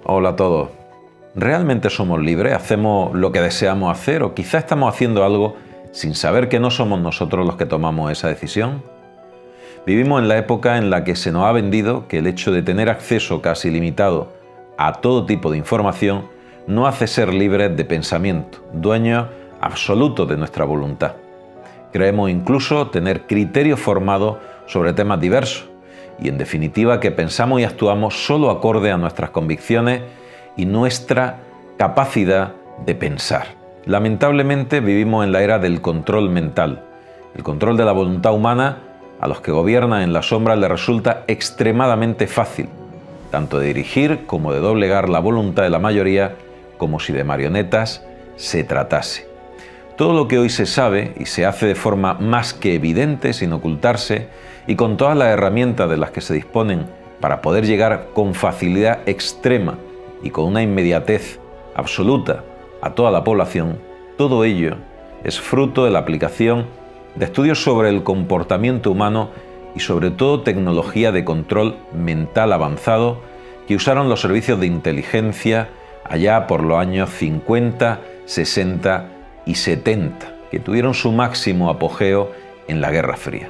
Hola a todos. ¿Realmente somos libres? ¿Hacemos lo que deseamos hacer? ¿O quizá estamos haciendo algo sin saber que no somos nosotros los que tomamos esa decisión? Vivimos en la época en la que se nos ha vendido que el hecho de tener acceso casi ilimitado a todo tipo de información no hace ser libres de pensamiento, dueños absolutos de nuestra voluntad. Creemos incluso tener criterios formados sobre temas diversos y, en definitiva, que pensamos y actuamos solo acorde a nuestras convicciones y nuestra capacidad de pensar. Lamentablemente vivimos en la era del control mental. El control de la voluntad humana a los que gobiernan en la sombra les resulta extremadamente fácil, tanto de dirigir como de doblegar la voluntad de la mayoría, como si de marionetas se tratase. Todo lo que hoy se sabe y se hace de forma más que evidente, sin ocultarse, y con todas las herramientas de las que se disponen para poder llegar con facilidad extrema y con una inmediatez absoluta a toda la población, todo ello es fruto de la aplicación de estudios sobre el comportamiento humano y sobre todo tecnología de control mental avanzado que usaron los servicios de inteligencia allá por los años 50, 60 y 70, que tuvieron su máximo apogeo en la Guerra Fría.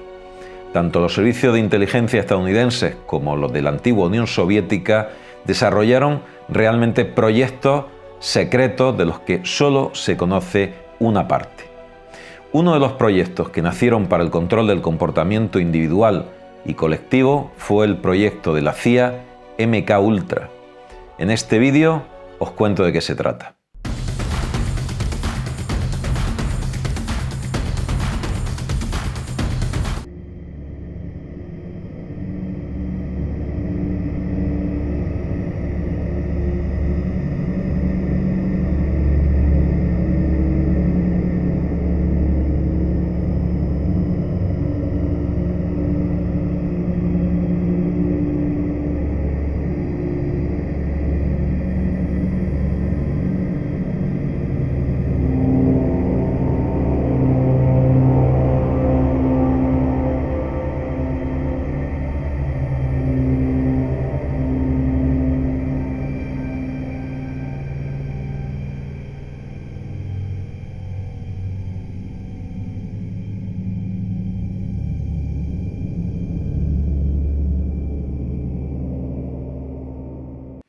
Tanto los servicios de inteligencia estadounidenses como los de la antigua Unión Soviética desarrollaron realmente proyectos secretos de los que solo se conoce una parte. Uno de los proyectos que nacieron para el control del comportamiento individual y colectivo fue el proyecto de la CIA MKUltra. En este vídeo os cuento de qué se trata.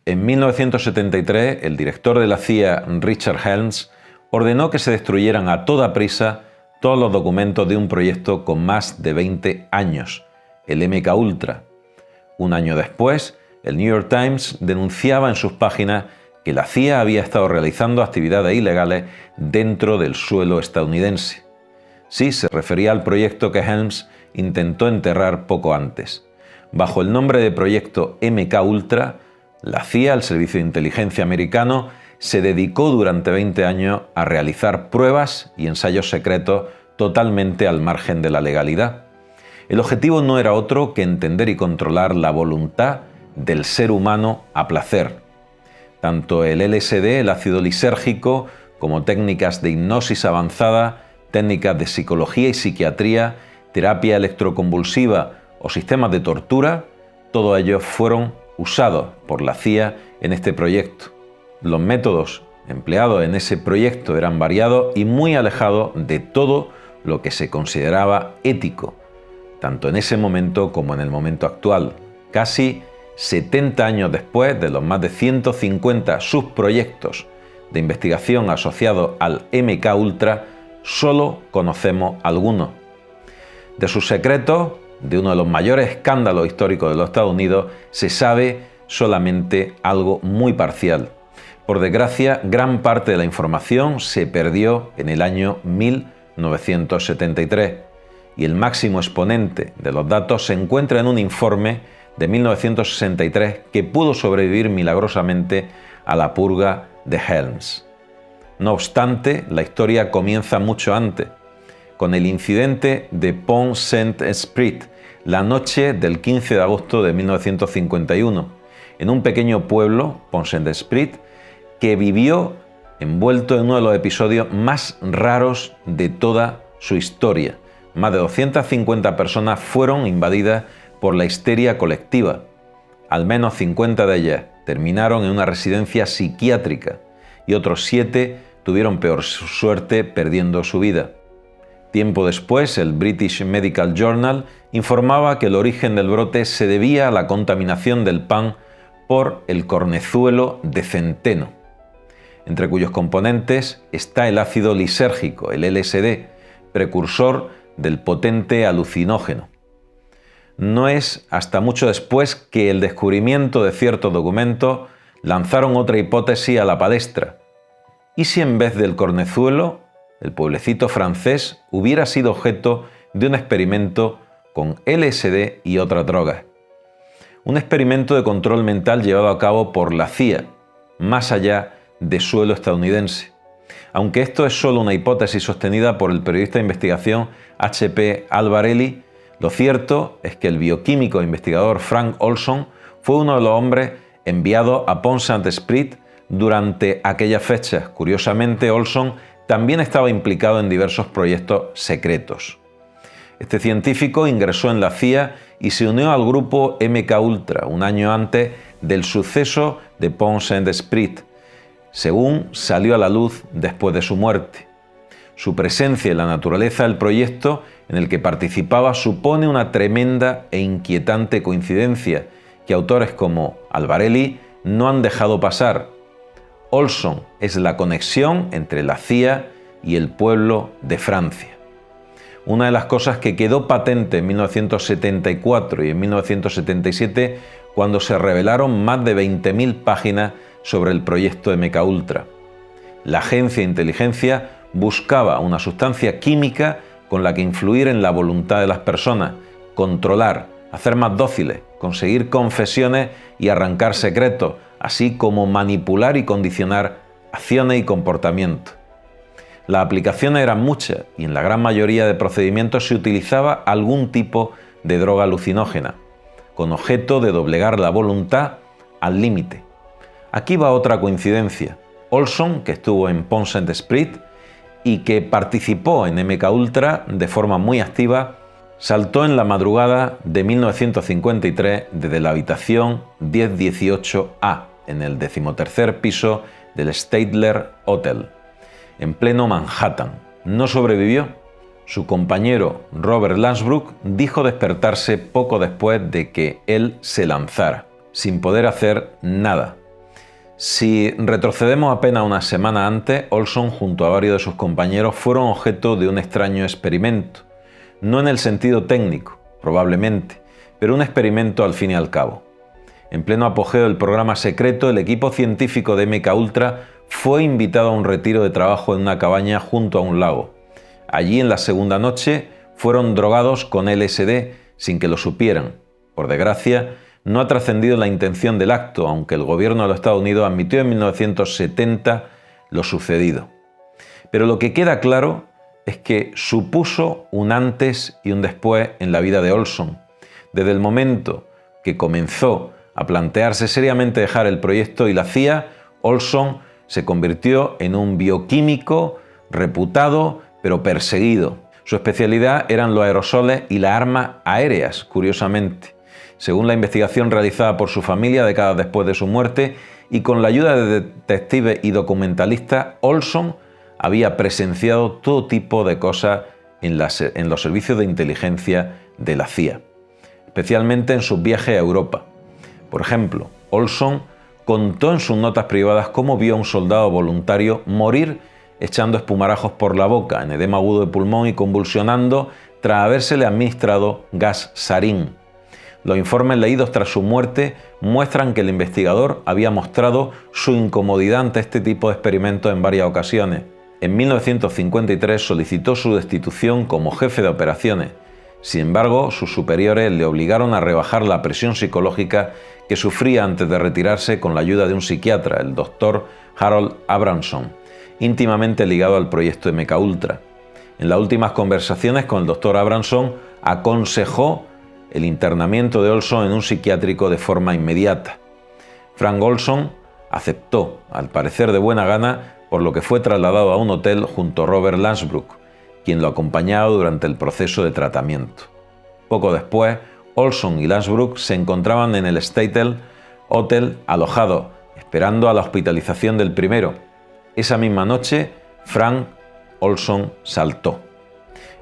En 1973, el director de la CIA, Richard Helms, ordenó que se destruyeran a toda prisa todos los documentos de un proyecto con más de 20 años, el MKUltra. Un año después, el New York Times denunciaba en sus páginas que la CIA había estado realizando actividades ilegales dentro del suelo estadounidense. Sí, se refería al proyecto que Helms intentó enterrar poco antes. Bajo el nombre de proyecto MKUltra, la CIA, el Servicio de Inteligencia americano, se dedicó durante 20 años a realizar pruebas y ensayos secretos totalmente al margen de la legalidad. El objetivo no era otro que entender y controlar la voluntad del ser humano a placer. Tanto el LSD, el ácido lisérgico, como técnicas de hipnosis avanzada, técnicas de psicología y psiquiatría, terapia electroconvulsiva o sistemas de tortura, todos ellos fueron usados por la CIA en este proyecto. Los métodos empleados en ese proyecto eran variados y muy alejados de todo lo que se consideraba ético, tanto en ese momento como en el momento actual. Casi 70 años después de los más de 150 subproyectos de investigación asociados al MKUltra, solo conocemos algunos. De sus secretos, de uno de los mayores escándalos históricos de los Estados Unidos, se sabe solamente algo muy parcial. Por desgracia, gran parte de la información se perdió en el año 1973 y el máximo exponente de los datos se encuentra en un informe de 1963 que pudo sobrevivir milagrosamente a la purga de Helms. No obstante, la historia comienza mucho antes, con el incidente de Pont-Saint-Esprit, la noche del 15 de agosto de 1951, en un pequeño pueblo, Pont-Saint-Esprit, que vivió envuelto en uno de los episodios más raros de toda su historia. Más de 250 personas fueron invadidas por la histeria colectiva. Al menos 50 de ellas terminaron en una residencia psiquiátrica y otros 7 tuvieron peor suerte perdiendo su vida. Tiempo después, el British Medical Journal informaba que el origen del brote se debía a la contaminación del pan por el cornezuelo de centeno, entre cuyos componentes está el ácido lisérgico, el LSD, precursor del potente alucinógeno. No es hasta mucho después que el descubrimiento de ciertos documentos lanzaron otra hipótesis a la palestra. ¿Y si en vez del cornezuelo, el pueblecito francés hubiera sido objeto de un experimento con LSD y otras drogas? Un experimento de control mental llevado a cabo por la CIA, más allá de suelo estadounidense. Aunque esto es solo una hipótesis sostenida por el periodista de investigación H.P. Albarelli, lo cierto es que el bioquímico e investigador Frank Olson fue uno de los hombres enviados a Pont-Saint-Esprit durante aquellas fechas. Curiosamente, Olson también estaba implicado en diversos proyectos secretos. Este científico ingresó en la CIA y se unió al grupo MKUltra un año antes del suceso de Pont-Saint-Esprit, según salió a la luz después de su muerte. Su presencia en la naturaleza del proyecto en el que participaba supone una tremenda e inquietante coincidencia que autores como Albarelli no han dejado pasar. Olson es la conexión entre la CIA y el pueblo de Francia. Una de las cosas que quedó patente en 1974 y en 1977 cuando se revelaron más de 20.000 páginas sobre el proyecto MKUltra. La agencia de inteligencia buscaba una sustancia química con la que influir en la voluntad de las personas, controlar, hacer más dóciles, conseguir confesiones y arrancar secretos, así como manipular y condicionar acciones y comportamientos. Las aplicaciones eran muchas y en la gran mayoría de procedimientos se utilizaba algún tipo de droga alucinógena, con objeto de doblegar la voluntad al límite. Aquí va otra coincidencia. Olson, que estuvo en Pont-Saint-Esprit y que participó en MKUltra de forma muy activa, saltó en la madrugada de 1953 desde la habitación 1018A en el 13º piso del Statler Hotel, en pleno Manhattan. No sobrevivió. Su compañero Robert Lansbrook dijo despertarse poco después de que él se lanzara, sin poder hacer nada. Si retrocedemos apenas una semana antes, Olson junto a varios de sus compañeros fueron objeto de un extraño experimento. No en el sentido técnico, probablemente, pero un experimento al fin y al cabo. En pleno apogeo del programa secreto, el equipo científico de MKUltra fue invitado a un retiro de trabajo en una cabaña junto a un lago. Allí, en la segunda noche, fueron drogados con LSD sin que lo supieran. Por desgracia, no ha trascendido la intención del acto, aunque el gobierno de los Estados Unidos admitió en 1970 lo sucedido. Pero lo que queda claro es que supuso un antes y un después en la vida de Olson. Desde el momento que comenzó a plantearse seriamente dejar el proyecto y la CIA, Olson se convirtió en un bioquímico reputado pero perseguido. Su especialidad eran los aerosoles y las armas aéreas, curiosamente. Según la investigación realizada por su familia décadas después de su muerte y con la ayuda de detectives y documentalistas, Olson había presenciado todo tipo de cosas en los servicios de inteligencia de la CIA, especialmente en sus viajes a Europa. Por ejemplo, Olson contó en sus notas privadas cómo vio a un soldado voluntario morir echando espumarajos por la boca, en edema agudo de pulmón y convulsionando tras habérsele administrado gas sarín. Los informes leídos tras su muerte muestran que el investigador había mostrado su incomodidad ante este tipo de experimentos en varias ocasiones. En 1953 solicitó su destitución como jefe de operaciones. Sin embargo, sus superiores le obligaron a rebajar la presión psicológica que sufría antes de retirarse con la ayuda de un psiquiatra, el Dr. Harold Abramson, íntimamente ligado al proyecto MKUltra. En las últimas conversaciones con el Dr. Abramson aconsejó el internamiento de Olson en un psiquiátrico de forma inmediata. Frank Olson aceptó, al parecer de buena gana, por lo que fue trasladado a un hotel junto a Robert Lansbrook, quien lo acompañaba durante el proceso de tratamiento. Poco después, Olson y Lasbrook se encontraban en el Statel Hotel alojados, esperando a la hospitalización del primero. Esa misma noche, Frank Olson saltó.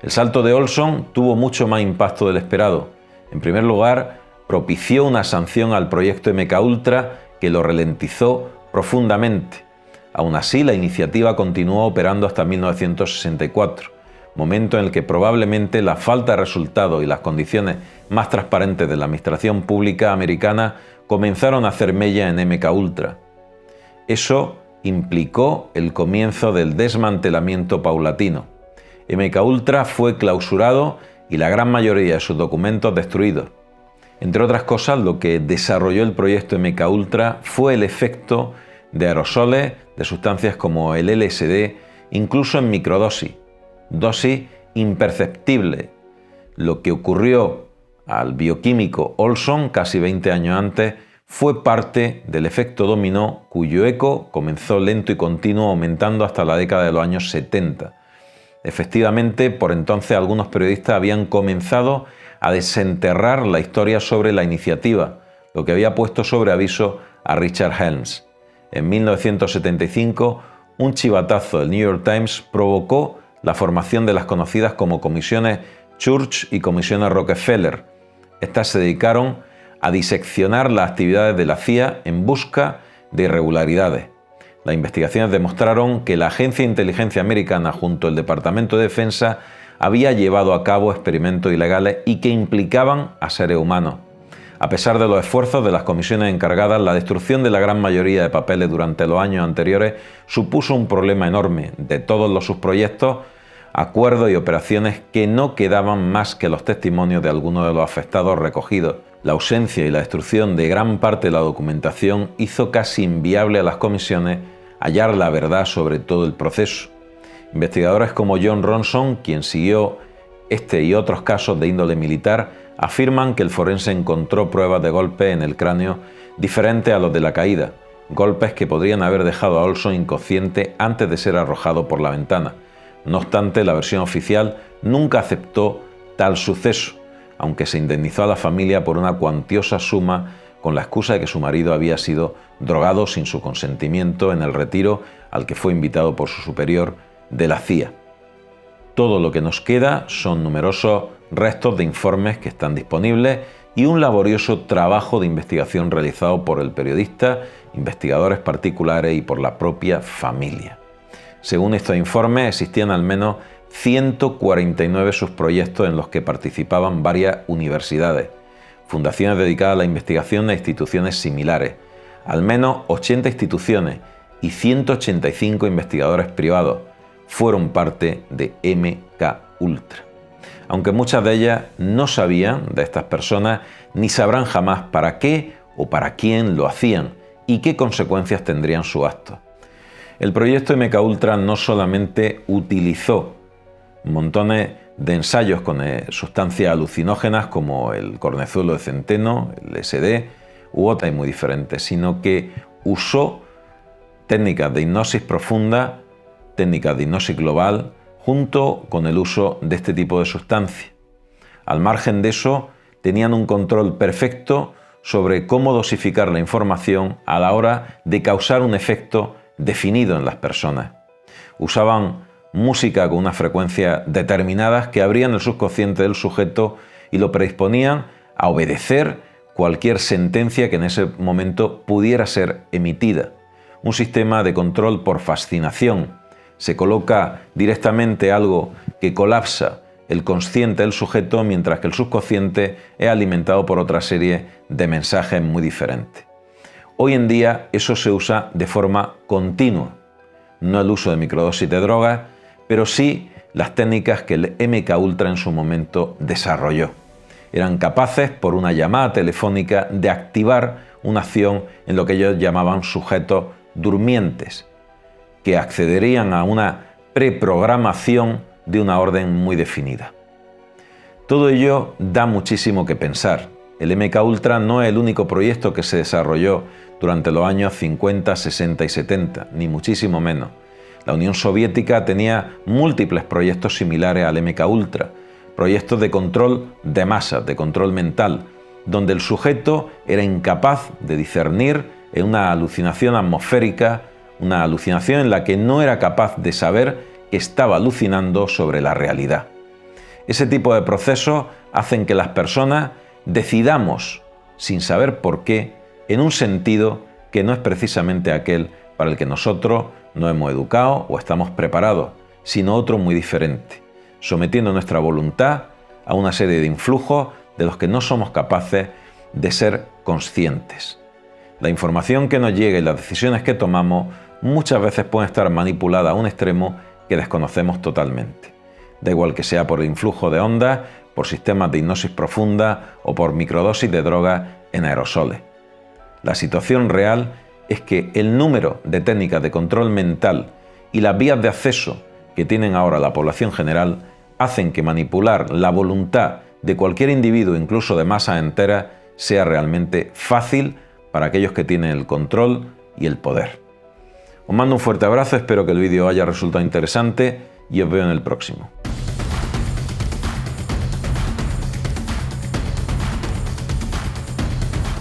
El salto de Olson tuvo mucho más impacto del esperado. En primer lugar, propició una sanción al proyecto MKUltra que lo ralentizó profundamente. Aún así, la iniciativa continuó operando hasta 1964, momento en el que probablemente la falta de resultados y las condiciones más transparentes de la administración pública americana comenzaron a hacer mella en MKUltra. Eso implicó el comienzo del desmantelamiento paulatino. MKUltra fue clausurado y la gran mayoría de sus documentos destruidos. Entre otras cosas, lo que desarrolló el proyecto MKUltra fue el efecto de aerosoles de sustancias como el LSD, incluso en microdosis, dosis imperceptibles. Lo que ocurrió al bioquímico Olson casi 20 años antes fue parte del efecto dominó, cuyo eco comenzó lento y continuo, aumentando hasta la década de los años 70. Efectivamente, por entonces algunos periodistas habían comenzado a desenterrar la historia sobre la iniciativa, lo que había puesto sobre aviso a Richard Helms. En 1975, un chivatazo del New York Times provocó la formación de las conocidas como comisiones Church y comisiones Rockefeller. Estas se dedicaron a diseccionar las actividades de la CIA en busca de irregularidades. Las investigaciones demostraron que la Agencia de Inteligencia Americana junto al Departamento de Defensa había llevado a cabo experimentos ilegales y que implicaban a seres humanos. A pesar de los esfuerzos de las comisiones encargadas, la destrucción de la gran mayoría de papeles durante los años anteriores supuso un problema enorme. De todos los subproyectos, acuerdos y operaciones que no quedaban más que los testimonios de algunos de los afectados recogidos. La ausencia y la destrucción de gran parte de la documentación hizo casi inviable a las comisiones hallar la verdad sobre todo el proceso. Investigadores como John Ronson, quien siguió este y otros casos de índole militar, afirman que el forense encontró pruebas de golpes en el cráneo diferentes a los de la caída, golpes que podrían haber dejado a Olson inconsciente antes de ser arrojado por la ventana. No obstante, la versión oficial nunca aceptó tal suceso, aunque se indemnizó a la familia por una cuantiosa suma con la excusa de que su marido había sido drogado sin su consentimiento en el retiro al que fue invitado por su superior de la CIA. Todo lo que nos queda son numerosos restos de informes que están disponibles y un laborioso trabajo de investigación realizado por el periodista, investigadores particulares y por la propia familia. Según estos informes, existían al menos 149 subproyectos en los que participaban varias universidades, fundaciones dedicadas a la investigación e instituciones similares, al menos 80 instituciones y 185 investigadores privados fueron parte de MKUltra. Aunque muchas de ellas no sabían de estas personas ni sabrán jamás para qué o para quién lo hacían y qué consecuencias tendrían sus actos. El proyecto MKUltra no solamente utilizó montones de ensayos con sustancias alucinógenas como el cornezuelo de centeno, el LSD u otras muy diferentes, sino que usó técnicas de hipnosis profunda, técnicas de hipnosis global, junto con el uso de este tipo de sustancias. Al margen de eso, tenían un control perfecto sobre cómo dosificar la información a la hora de causar un efecto definido en las personas. Usaban música con unas frecuencias determinadas que abrían el subconsciente del sujeto y lo predisponían a obedecer cualquier sentencia que en ese momento pudiera ser emitida. Un sistema de control por fascinación. Se coloca directamente algo que colapsa el consciente del sujeto, mientras que el subconsciente es alimentado por otra serie de mensajes muy diferentes. Hoy en día eso se usa de forma continua. No el uso de microdosis de drogas, pero sí las técnicas que el MKUltra en su momento desarrolló. Eran capaces, por una llamada telefónica, de activar una acción en lo que ellos llamaban sujetos durmientes, que accederían a una preprogramación de una orden muy definida. Todo ello da muchísimo que pensar. El MKUltra no es el único proyecto que se desarrolló durante los años 50, 60 y 70, ni muchísimo menos. La Unión Soviética tenía múltiples proyectos similares al MKUltra, proyectos de control de masas, de control mental, donde el sujeto era incapaz de discernir en una alucinación atmosférica, una alucinación en la que no era capaz de saber que estaba alucinando sobre la realidad. Ese tipo de procesos hacen que las personas decidamos, sin saber por qué, en un sentido que no es precisamente aquel para el que nosotros nos hemos educado o estamos preparados, sino otro muy diferente, sometiendo nuestra voluntad a una serie de influjos de los que no somos capaces de ser conscientes. La información que nos llega y las decisiones que tomamos muchas veces pueden estar manipuladas a un extremo que desconocemos totalmente. Da igual que sea por el influjo de ondas, por sistemas de hipnosis profunda o por microdosis de drogas en aerosoles. La situación real es que el número de técnicas de control mental y las vías de acceso que tienen ahora la población general hacen que manipular la voluntad de cualquier individuo, incluso de masas enteras, sea realmente fácil para aquellos que tienen el control y el poder. Os mando un fuerte abrazo, espero que el vídeo haya resultado interesante y os veo en el próximo.